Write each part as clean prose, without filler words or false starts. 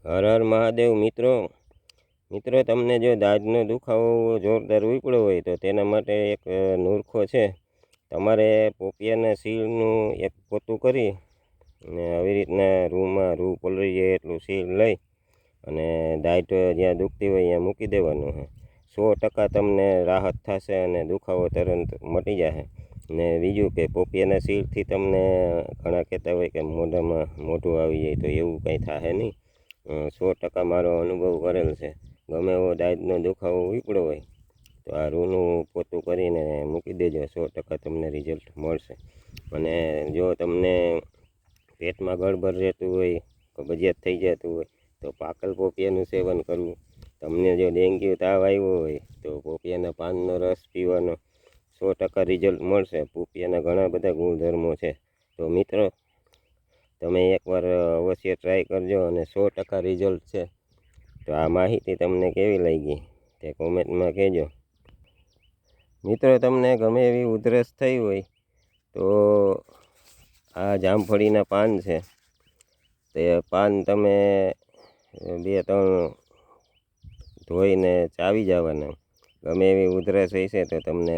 હર હર મહાદેવ મિત્રો તમને જો દાઢનો દુખાવો જોરદાર ઉપડ્યો હોય તો તેના માટે એક નુરખો છે. તમારે પોપિયાના સીલનું એક પોતું કરી અને આવી રીતના રૂ પલળી જાય એટલું સીલ લઈ અને દાઢ જ્યાં દુખતી હોય ત્યાં મૂકી દેવાનું છે. 100% તમને રાહત થશે અને દુખાવો તરત મટી જશે. ને બીજું કે પોપિયાના સીલથી તમને ઘણા કહેતા હોય કે મોઢામાં મોઢું આવી જાય, તો એવું કંઈ થશે નહીં. 100% મારો અનુભવ કરેલ છે. ગમે એવો દાઢનો દુખાવો ઉપડ્યો હોય તો આ રૂનું પોતું કરીને મૂકી દેજો, 100% તમને રિઝલ્ટ મળશે. અને જો તમને પેટમાં ગડબડ રહેતું હોય, કબજિયાત થઈ જતું હોય તો પાકલ પોપિયાનું સેવન કરવું. તમને જો ડેન્ગ્યુ તાવ આવ્યો હોય તો પોપિયાના પાનનો રસ પીવાનો, 100% રિઝલ્ટ મળશે. પોપિયાના ઘણા બધા ગુણધર્મો છે. તો મિત્રો તમે એકવાર અવશ્ય ટ્રાય કરજો અને 100% રિઝલ્ટ છે. તો આ માહિતી તમને કેવી લાગી તે કોમેન્ટમાં કહેજો. મિત્રો તમને ગમે એવી ઉધરસ થઈ હોય તો આ જામફળીના પાન છે, તે પાન તમે 2-3 ધોઈને ચાવી જવાના. ગમે એવી ઉધરસ હશે તો તમને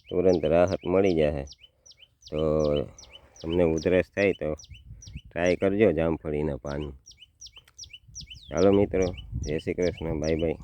તુરંત રાહત મળી જશે. તો તમને ઉધરસ થાય તો ટ્રાય કરજો જામફળીના પાન. ચાલો મિત્રો, જય શ્રી કૃષ્ણ, બાય બાય.